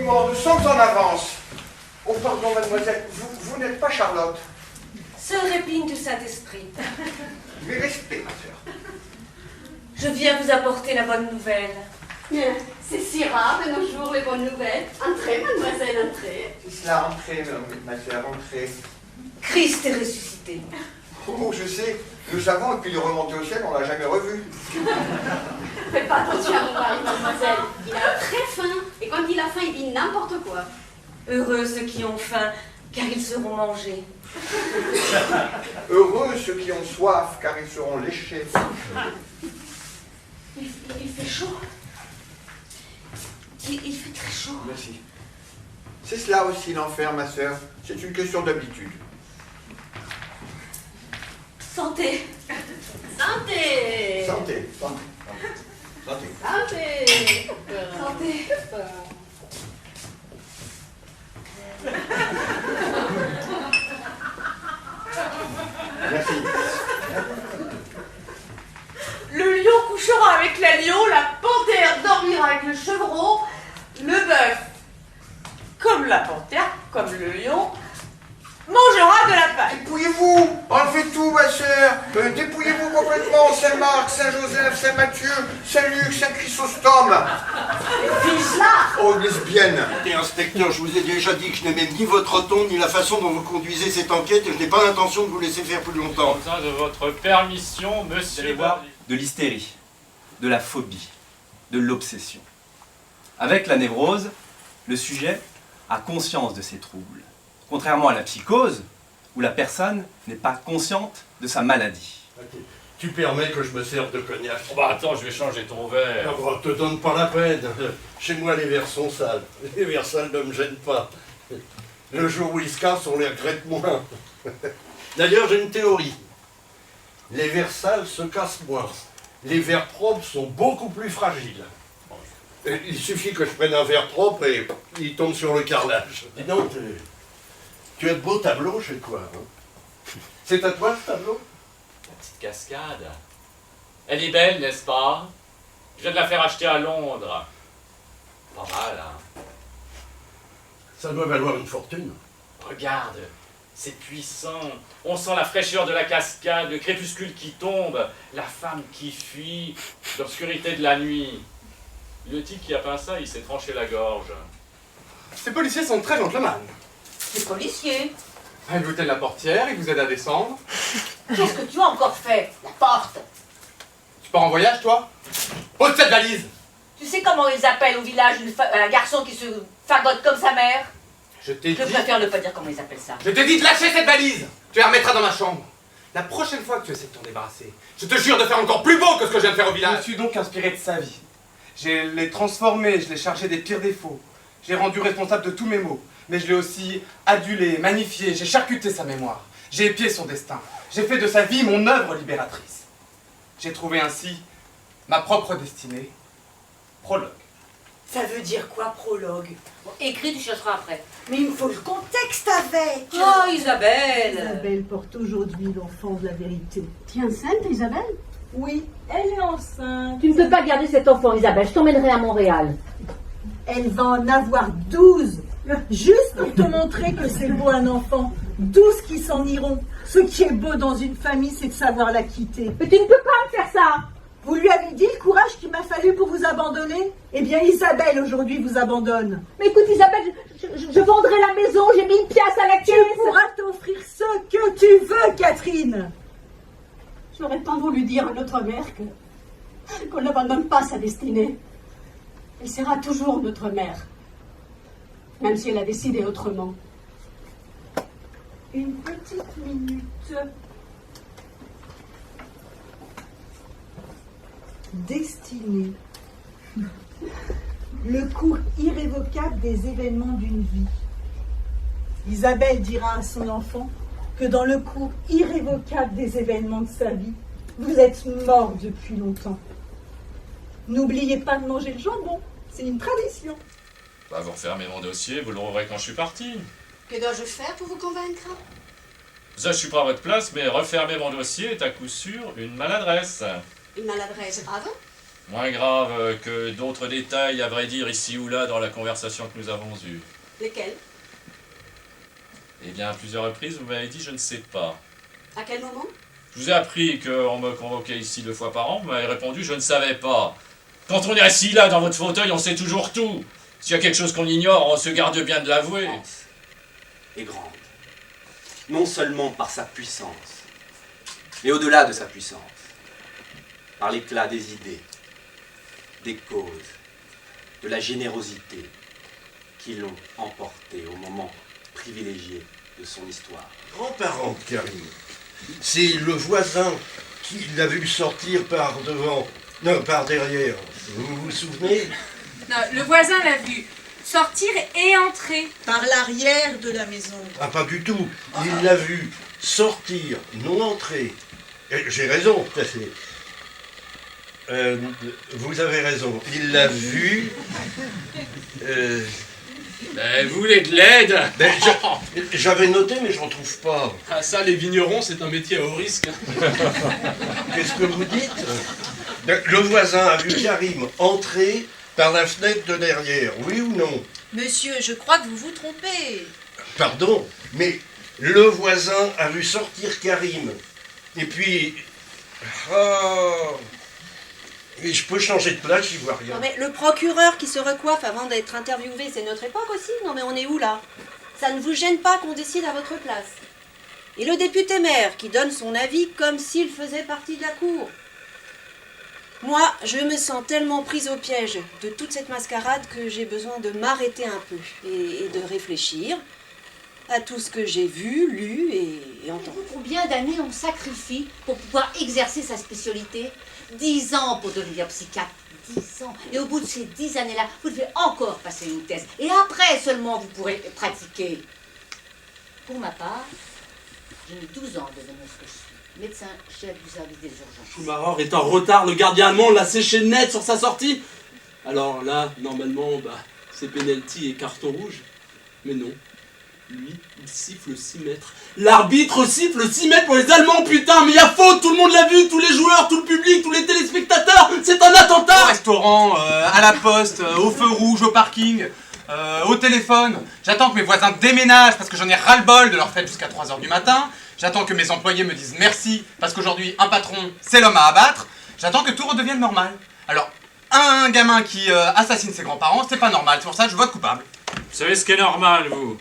Comment? Nous sommes en avance. Oh, pardon, mademoiselle, vous n'êtes pas Charlotte. Sœur Épine du Saint-Esprit. Mais respect, ma sœur. Je viens vous apporter la bonne nouvelle. Bien, c'est si rare de nos jours les bonnes nouvelles. Entrez, mademoiselle, entrez. C'est cela, entrez, ma sœur, entrez. Christ est ressuscité. Oh, je sais, nous savons, et puis il est remonté au ciel, on l'a jamais revu. Faites pas attention à mon mari, mademoiselle. Il a très faim, et quand il a faim, il dit n'importe quoi. Heureux ceux qui ont faim, car ils seront mangés. Heureux ceux qui ont soif, car ils seront léchés. Il fait chaud. Il fait très chaud. Merci. C'est cela aussi l'enfer, ma sœur. C'est une question d'habitude. Santé. Santé. Santé. Santé. Santé. Santé. Santé. Merci. Le lion couchera avec l'agneau, la panthère dormira avec le chevreau, le bœuf, comme la panthère, comme le lion, mangera de la paille. Dépouillez-vous. Enlevez tout, ma sœur. Dépouillez-vous complètement. Saint-Marc, Saint-Joseph, Saint-Matthieu, Saint-Luc, Saint-Chrysostome. Fiche-là. Oh, lesbienne. Écoutez, inspecteur, je vous ai déjà dit que je n'aimais ni votre ton, ni la façon dont vous conduisez cette enquête, et je n'ai pas l'intention de vous laisser faire plus longtemps. Besoin de votre permission, Vous monsieur. allez voir de l'hystérie, de la phobie, de l'obsession. Avec la névrose, le sujet a conscience de ses troubles, contrairement à la psychose, où la personne n'est pas consciente de sa maladie. Ok. Tu permets que je me serve de cognac? Oh bah attends, je vais changer ton verre. Ah bah, te donne pas la peine. Chez moi, les verres sont sales. Les verres sales ne me gênent pas. Le jour où ils se cassent, on les regrette moins. D'ailleurs, j'ai une théorie. Les verres sales se cassent moins. Les verres propres sont beaucoup plus fragiles. Il suffit que je prenne un verre propre et il tombe sur le carrelage. Dis donc, tu as de beaux tableaux chez toi. Hein? C'est à toi ce tableau? La petite cascade. Elle est belle, n'est-ce pas? Je viens de la faire acheter à Londres. Pas mal, hein? Ça doit valoir une fortune. Regarde, c'est puissant. On sent la fraîcheur de la cascade, le crépuscule qui tombe, la femme qui fuit, l'obscurité de la nuit. Le type qui a peint ça, il s'est tranché la gorge. Ces policiers sont très gentlemen. Les policiers. Ils vous tiennent la portière, ils vous aident à descendre. Qu'est-ce que tu as encore fait? La porte. Tu pars en voyage, toi? Pose cette valise! Tu sais comment ils appellent au village un garçon qui se fagote comme sa mère? Je t'ai Je dit... préfère ne pas dire comment ils appellent ça. Je t'ai dit de lâcher cette valise! Tu la remettras dans ma chambre. La prochaine fois que tu essaies de t'en débarrasser, je te jure de faire encore plus beau que ce que je viens de faire au Je village. me suis donc inspiré de sa vie. Je l'ai transformé, je l'ai chargé des pires défauts. J'ai rendu responsable de tous mes maux. Mais je l'ai aussi adulé, magnifié, j'ai charcuté sa mémoire. J'ai épié son destin. J'ai fait de sa vie mon œuvre libératrice. J'ai trouvé ainsi ma propre destinée. Prologue. Ça veut dire quoi, prologue? Bon, écris, tu chercheras après. Mais il me faut le contexte avec. Oh, Isabelle! Isabelle porte aujourd'hui l'enfant de la vérité. Tu es enceinte, Isabelle? Oui, elle est enceinte. Tu ne peux pas garder cet enfant, Isabelle. Je t'emmènerai à Montréal. Elle va en avoir 12. Juste pour te montrer que c'est beau un enfant. 12 qui s'en iront. Ce qui est beau dans une famille, c'est de savoir la quitter. Mais tu ne peux pas me faire ça. Vous lui avez dit le courage qu'il m'a fallu pour vous abandonner? Eh bien, Isabelle, aujourd'hui, vous abandonne. Mais écoute, Isabelle, je vendrai la maison. J'ai mis une pièce à la Tu caisse. pourras t'offrir ce que tu veux, Catherine. J'aurais tant voulu dire à notre mère qu'on n'abandonne pas sa destinée. Elle sera toujours notre mère, même si elle a décidé autrement. Une petite minute. Destinée. Le cours irrévocable des événements d'une vie. Isabelle dira à son enfant que dans le cours irrévocable des événements de sa vie, vous êtes mort depuis longtemps. N'oubliez pas de manger le jambon, c'est une tradition. Bah, vous refermez mon dossier, vous le rouvrez quand je suis parti. Que dois-je faire pour vous convaincre? Ça, je suis pas à votre place, mais refermer mon dossier est à coup sûr une maladresse. Une maladresse grave? Moins grave que d'autres détails, à vrai dire, ici ou là, dans la conversation que nous avons eue. Lesquels? Eh bien, à plusieurs reprises, vous m'avez dit « je ne sais pas ». À quel moment? Je vous ai appris qu'on me convoquait ici 2 fois par an, vous m'avez répondu « je ne savais pas ». Quand on est assis là, dans votre fauteuil, on sait toujours tout. S'il y a quelque chose qu'on ignore, on se garde bien de l'avouer. France est grande, non seulement par sa puissance, mais au-delà de sa puissance, par l'éclat des idées, des causes, de la générosité qui l'ont emporté au moment privilégié de son histoire. Grand-parent de Karim, c'est le voisin qui l'a vu sortir par devant, non, par derrière. Vous vous souvenez? Non, le voisin l'a vu sortir et entrer. Par l'arrière de la maison. Ah, pas du tout. Il l'a vu sortir, non entrer. J'ai raison, tout à fait. Vous avez raison. Il l'a vu. Vous voulez de l'aide? J'avais noté, mais je ne retrouve pas. Ah ça, les vignerons, c'est un métier à haut risque. Qu'est-ce que vous dites? Le voisin a vu Karim entrer par la fenêtre de derrière, oui ou non? Monsieur, je crois que vous vous trompez. Pardon, mais le voisin a vu sortir Karim. Et puis... Oh, et je peux changer de place, j'y vois rien. Non mais le procureur qui se recoiffe avant d'être interviewé, c'est notre époque aussi? Non mais on est où là? Ça ne vous gêne pas qu'on décide à votre place? Et le député maire qui donne son avis comme s'il faisait partie de la cour? Moi, je me sens tellement prise au piège de toute cette mascarade que j'ai besoin de m'arrêter un peu et de réfléchir à tout ce que j'ai vu, lu et entendu. Combien d'années on sacrifie pour pouvoir exercer sa spécialité? 10 ans pour devenir psychiatre. 10 ans. Et au bout de ces 10 années-là, vous devez encore passer une thèse. Et après seulement, vous pourrez pratiquer. Pour ma part, j'ai mis 12 ans à devenir ce que je suis. Médecin chef du service des urgences. Schumacher est en retard, le gardien allemand l'a séché net sur sa sortie. Alors là, normalement, c'est penalty et carton rouge. Mais non. Lui, il siffle 6 mètres. L'arbitre siffle 6 mètres pour les Allemands, putain, mais il y a faute, tout le monde l'a vu, tous les joueurs, tout le public, tous les téléspectateurs, c'est un attentat! Au restaurant, à la poste, au feu rouge, au parking, au téléphone. J'attends que mes voisins déménagent parce que j'en ai ras-le-bol de leur fête jusqu'à 3h du matin. J'attends que mes employés me disent merci parce qu'aujourd'hui, un patron, c'est l'homme à abattre. J'attends que tout redevienne normal. Alors, un gamin qui assassine ses grands-parents, c'est pas normal, c'est pour ça que je vote coupable. Vous savez ce qu'est normal, vous?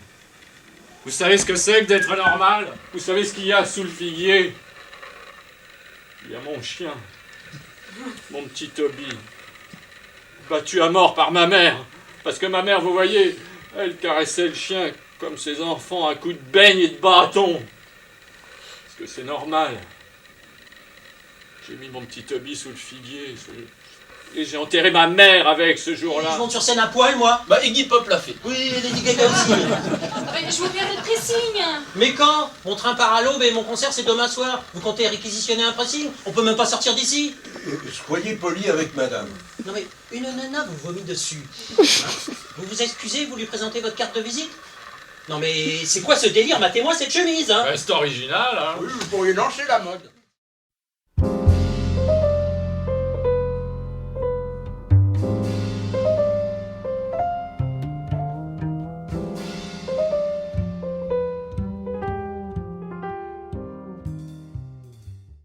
Vous savez ce que c'est que d'être normal? Vous savez ce qu'il y a sous le figuier? Il y a mon chien, mon petit Toby, battu à mort par ma mère. Parce que ma mère, vous voyez, elle caressait le chien comme ses enfants à coups de beigne et de bâton. Est-ce que c'est normal? J'ai mis mon petit Toby sous le figuier, et j'ai enterré ma mère avec ce jour-là. Je monte sur scène à poil, moi. Bah, Iggy Pop l'a fait. Oui, Lady Gaga aussi. Je vous viens de pressing. Mais quand? Mon train part à l'aube et mon concert c'est demain soir. Vous comptez réquisitionner un pressing? On peut même pas sortir d'ici. Soyez poli avec madame. Non mais, une nana vous vomit dessus. Hein? Vous vous excusez, vous lui présentez votre carte de visite? Non mais, c'est quoi ce délire? Matez-moi cette chemise, hein. C'est original, hein. Oui, vous pourriez lancer la mode.